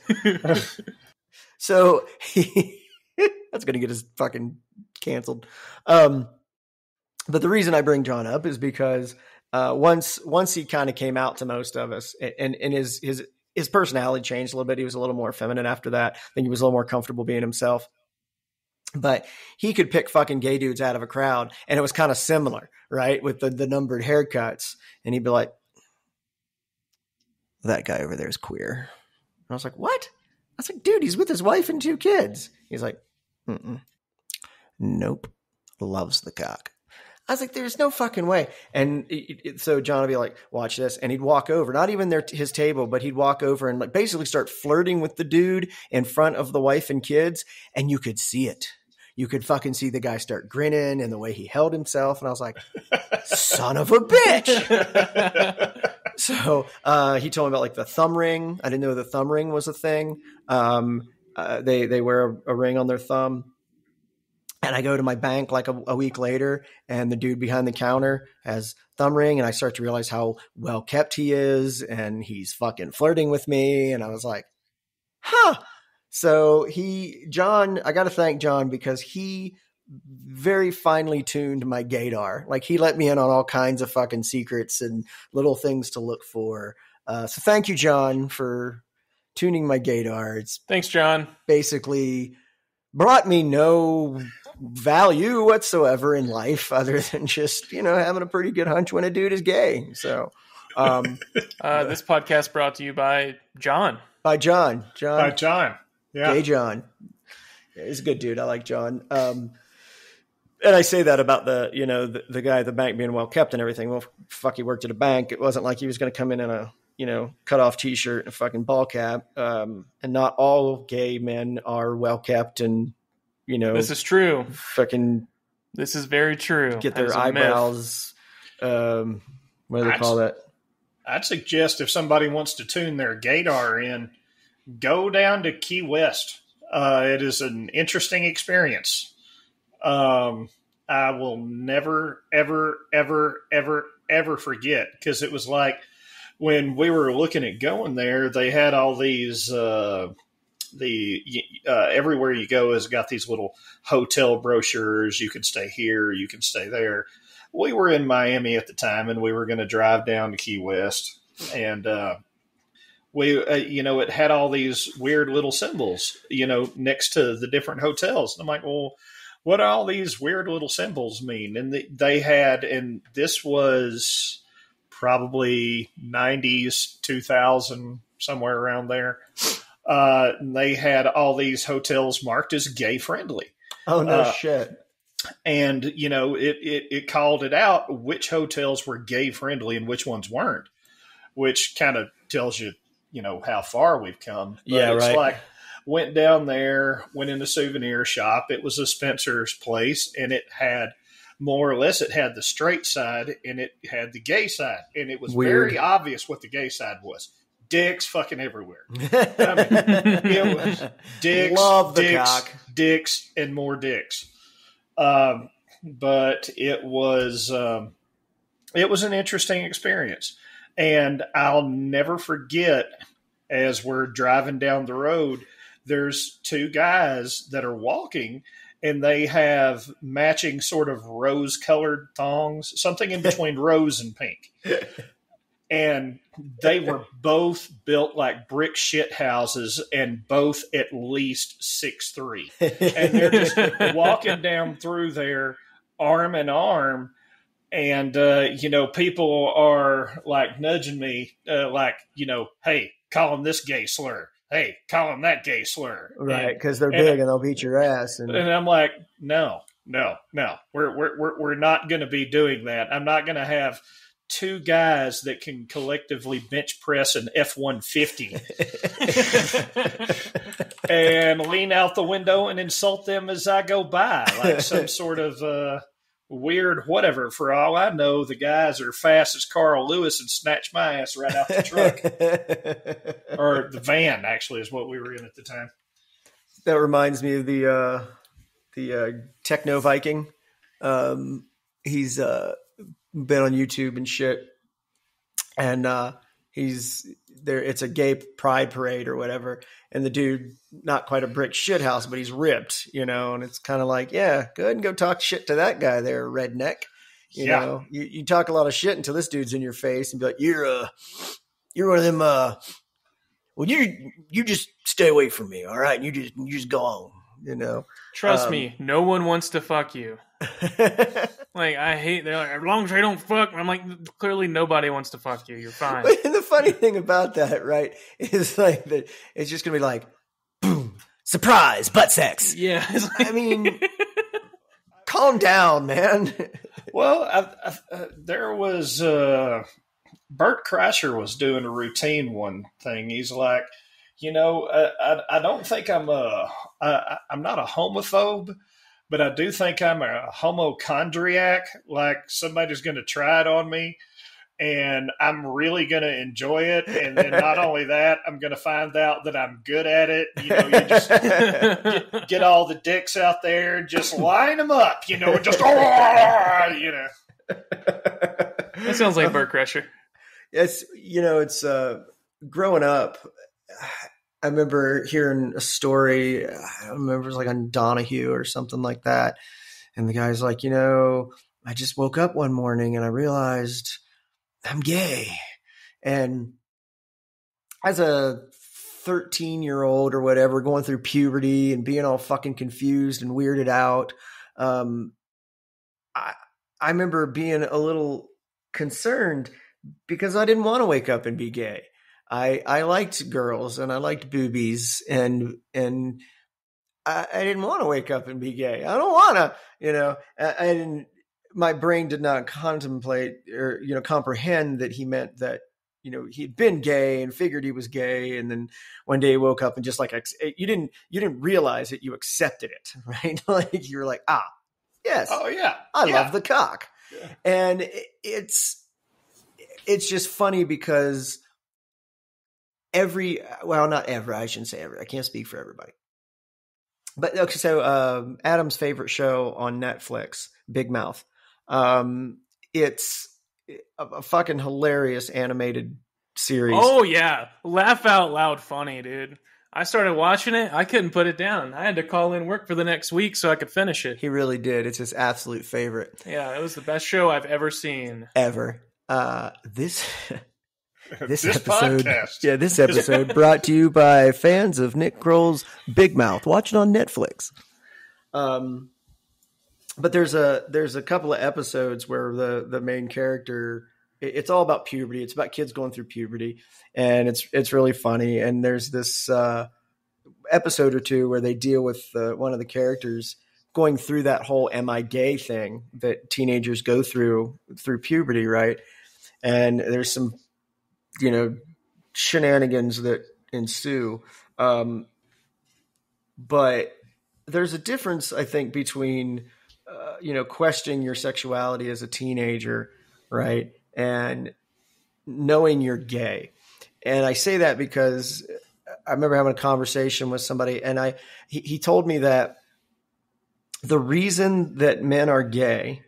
So that's going to get us fucking canceled. But the reason I bring John up is because once he kind of came out to most of us, and his personality changed a little bit. He was a little more feminine after that. I think he was a little more comfortable being himself. But he could pick fucking gay dudes out of a crowd, and it was kind of similar, right? With the numbered haircuts. And he'd be like, that guy over there is queer. And I was like, what? I was like, dude, he's with his wife and 2 kids. He's like, nope. Loves the cock. I was like, there's no fucking way. And so John would be like, watch this. And he'd walk over, not even his table, but he'd walk over and like basically start flirting with the dude in front of the wife and kids. And you could see it. You could fucking see the guy start grinning and the way he held himself. And I was like, son of a bitch. So he told me about like the thumb ring. I didn't know the thumb ring was a thing. They wear a ring on their thumb. And I go to my bank like a week later, and the dude behind the counter has thumb ring, and I start to realize how well kept he is, and he's fucking flirting with me. And I was like, huh. So John, I got to thank John because he very finely tuned my gaydar. Like he let me in on all kinds of fucking secrets and little things to look for. So thank you, John, for tuning my gaydar. Thanks, John. Basically brought me no value whatsoever in life other than just, having a pretty good hunch when a dude is gay. So this podcast brought to you by John. By John. By John. Yeah. Gay John. Yeah, he's a good dude. I like John. And I say that about the guy at the bank being well kept and everything. Well, fuck, he worked at a bank. It wasn't like he was going to come in a cut off t-shirt and a fucking ball cap. And not all gay men are well kept and, this is true. Fucking. This is very true. Get their eyebrows. What do they call that? I'd suggest if somebody wants to tune their gaydar in, go down to Key West. It is an interesting experience. I will never, ever, ever, ever, ever forget, because it was like when we were looking at going there, they had all these, everywhere you go has got these little hotel brochures. You can stay here, you can stay there. We were in Miami at the time, and we were going to drive down to Key West, and it had all these weird little symbols, next to the different hotels. And I'm like, well, what do all these weird little symbols mean? And they had, and this was probably 90s, 2000, somewhere around there. They had all these hotels marked as gay friendly. Oh, no shit. And, it called it out which hotels were gay friendly and which ones weren't, which kind of tells you, how far we've come. But yeah, it's right. like, went down there, went in the souvenir shop. It was a Spencer's place, and it had more or less, it had the straight side and it had the gay side. And it was very obvious what the gay side was. Dicks fucking everywhere. I mean, it was dicks, Love the dicks, cock. dicks, and more dicks. But it was an interesting experience. And I'll never forget, as we're driving down the road, there's two guys that are walking, and they have matching sort of rose-colored thongs, something in between rose and pink. And they were both built like brick shit houses, and both at least 6'3". And they're just walking down through there arm in arm. And, people are like nudging me, hey, call him this gay slur. Hey, call him that gay slur. Right, because they're big and they'll beat your ass. And I'm like, no. We're not going to be doing that. I'm not going to have two guys that can collectively bench press an F-150 and lean out the window and insult them as I go by, like some sort of weird whatever. For all I know, the guys are fast as Carl Lewis and snatch my ass right out the truck. Or the van, actually, is what we were in at the time. That reminds me of the Techno Viking. He's been on YouTube and shit. And he's there. It's a gay pride parade or whatever. And the dude, not quite a brick shit house, but he's ripped, and it's kind of like, yeah, go ahead and go talk shit to that guy there, redneck. You know, you talk a lot of shit until this dude's in your face and be like, you're one of them. Well, you just stay away from me. All right. You just go on, Trust me. No one wants to fuck you. Like, I hate, they're like, as long as I don't fuck, I'm like, clearly nobody wants to fuck you. You're fine. And the funny thing about that, right, is like that it's just going to be like, boom, surprise, butt sex. Yeah. I mean, calm down, man. Well, there was, Bert Kreischer was doing a routine one thing. He's like, I don't think I'm not a homophobe, but I do think I'm a homochondriac, like somebody's going to try it on me, and I'm really going to enjoy it. And then not only that, I'm going to find out that I'm good at it. You just get all the dicks out there and just line them up, and just, That sounds like Bert Kreischer. It's, it's growing up. I remember hearing a story. I remember it was like on Donahue or something like that. And the guy's like, I just woke up one morning and I realized I'm gay. And as a 13-year-old or whatever, going through puberty and being all fucking confused and weirded out, I remember being a little concerned because I didn't want to wake up and be gay. I liked girls and I liked boobies and I didn't want to wake up and be gay. I don't want to, I didn't, my brain did not contemplate or, comprehend that he meant that, he'd been gay and figured he was gay. And then one day he woke up and just like, you didn't realize that you accepted it, right? Like you were like, yes. Oh yeah. I love the cock. Yeah. And it's just funny because not every, I shouldn't say every, I can't speak for everybody. But okay, so Adam's favorite show on Netflix, Big Mouth. It's a fucking hilarious animated series. Oh yeah, laugh out loud funny, dude. I started watching it. I couldn't put it down. I had to call in work for the next week so I could finish it. He really did. It's his absolute favorite. Yeah, it was the best show I've ever seen. Ever. This episode, podcast. yeah, this episode brought to you by fans of Nick Kroll's Big Mouth. Watch it on Netflix. But there's a couple of episodes where the main character, it's all about puberty. It's about kids going through puberty, and it's really funny. And there's this episode or two where they deal with one of the characters going through that whole "am I gay" thing that teenagers go through puberty, right? And there's some, shenanigans that ensue. But there's a difference, I think, between questioning your sexuality as a teenager, right, and knowing you're gay. And I say that because I remember having a conversation with somebody, and he told me that the reason that men are gay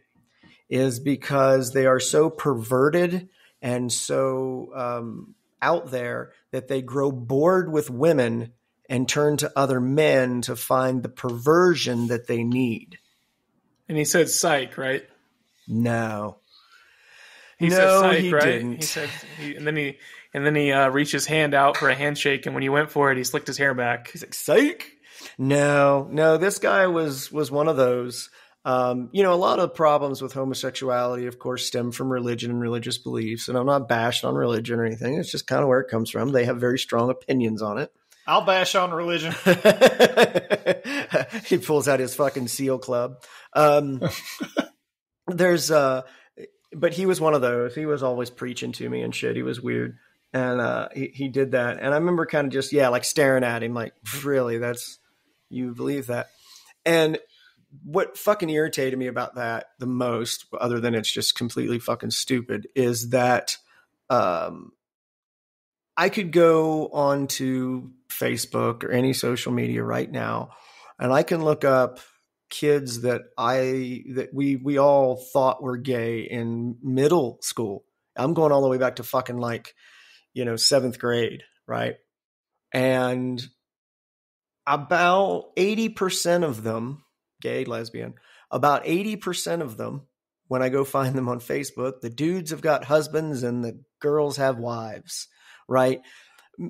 is because they are so perverted and so out there that they grow bored with women and turn to other men to find the perversion that they need. And he said psych, right? No. He said psych, right? Didn't. He said, and then he reached his hand out for a handshake, and when he went for it, he slicked his hair back. He's like, psych? No, this guy was one of those. A lot of problems with homosexuality, of course, stem from religion and religious beliefs. And I'm not bashing on religion or anything. It's just kind of where it comes from. They have very strong opinions on it. I'll bash on religion. He pulls out his fucking SEAL club. But he was one of those. He was always preaching to me and shit. He was weird. And he did that. And I remember kind of just, like staring at him like, really, you believe that? And what fucking irritated me about that the most, other than it's just completely fucking stupid, is that I could go onto Facebook or any social media right now, and I can look up kids that we all thought were gay in middle school. I'm going all the way back to fucking 7th grade, right? And about 80% of them, gay, lesbian, about 80% of them, when I go find them on Facebook, the dudes have got husbands and the girls have wives, right?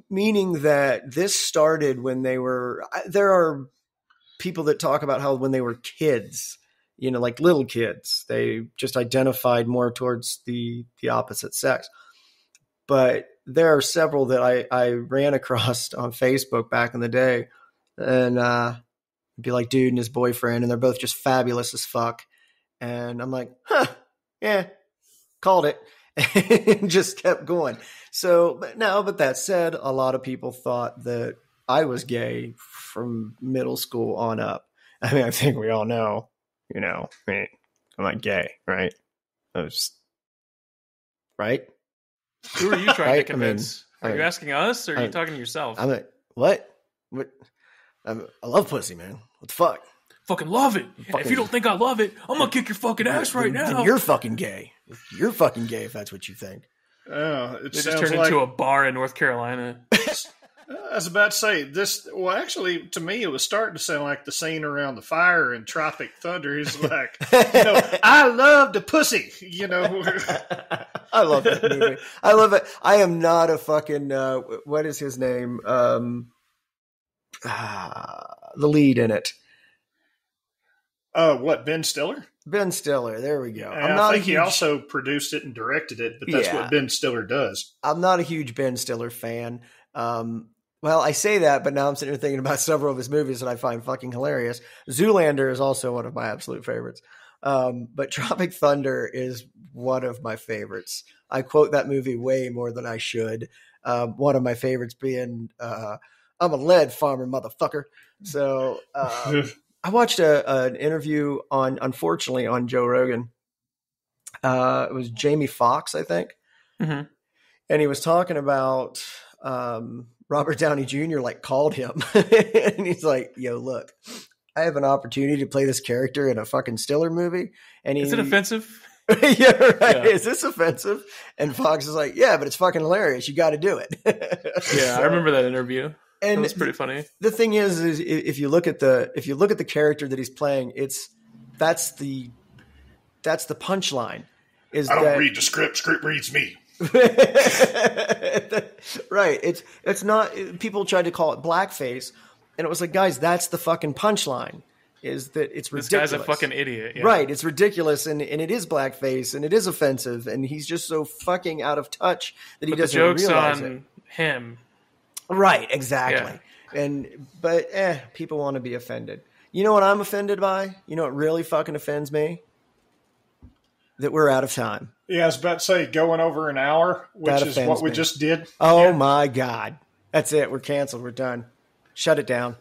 Meaning that this started when there are people that talk about how when they were kids, like little kids, they just identified more towards the opposite sex. But there are several that I ran across on Facebook back in the day, and be like dude and his boyfriend, and they're both just fabulous as fuck. And I'm like, yeah, called it. And just kept going. So, but that said, a lot of people thought that I was gay from middle school on up. I mean, I think we all know, I'm not gay, right? Right? Who are you trying to convince? Are you asking us, or are you talking to yourself? I'm like, what? I love pussy, man. What the fuck? Fucking love it. If you don't think I love it, I'm gonna kick your fucking ass right now. Then you're fucking gay. You're fucking gay if that's what you think. It just turned into a bar in North Carolina. I was about to say this. Well, actually, to me, it was starting to sound like the scene around the fire in Tropic Thunder. He's like, I love the pussy. I love that movie. I love it. I am not a fucking. What is his name? The lead in it. What, Ben Stiller? Ben Stiller. There we go. I think he also produced it and directed it, but that's what Ben Stiller does. I'm not a huge Ben Stiller fan. Well, I say that, but now I'm sitting here thinking about several of his movies that I find fucking hilarious. Zoolander is also one of my absolute favorites. But Tropic Thunder is one of my favorites. I quote that movie way more than I should. One of my favorites being, I'm a lead farmer, motherfucker. So, I watched an interview unfortunately on Joe Rogan. It was Jamie Foxx, I think. Mm-hmm. And he was talking about, Robert Downey Jr. like called him and he's like, yo, look, I have an opportunity to play this character in a fucking Stiller movie. And Is it offensive? Yeah, right. Yeah. Is this offensive? And Fox is like, yeah, but it's fucking hilarious. You got to do it. Yeah, I remember that interview. And it was pretty funny. The thing is if you look at the character that he's playing, that's the punchline. I don't read the script. Script reads me. Right. It's not. People tried to call it blackface, and it was like, guys, that's the fucking punchline. Is that it's ridiculous. This guy's a fucking idiot. Yeah. Right. It's ridiculous, and it is blackface, and it is offensive, and he's just so fucking out of touch that he doesn't realize it. The joke's on him. Right. Exactly. Yeah. But people want to be offended. You know what I'm offended by? You know what really fucking offends me? That we're out of time. Yeah, I was about to say going over an hour, which is what we just did. Oh, my God. That's it. We're canceled. We're done. Shut it down.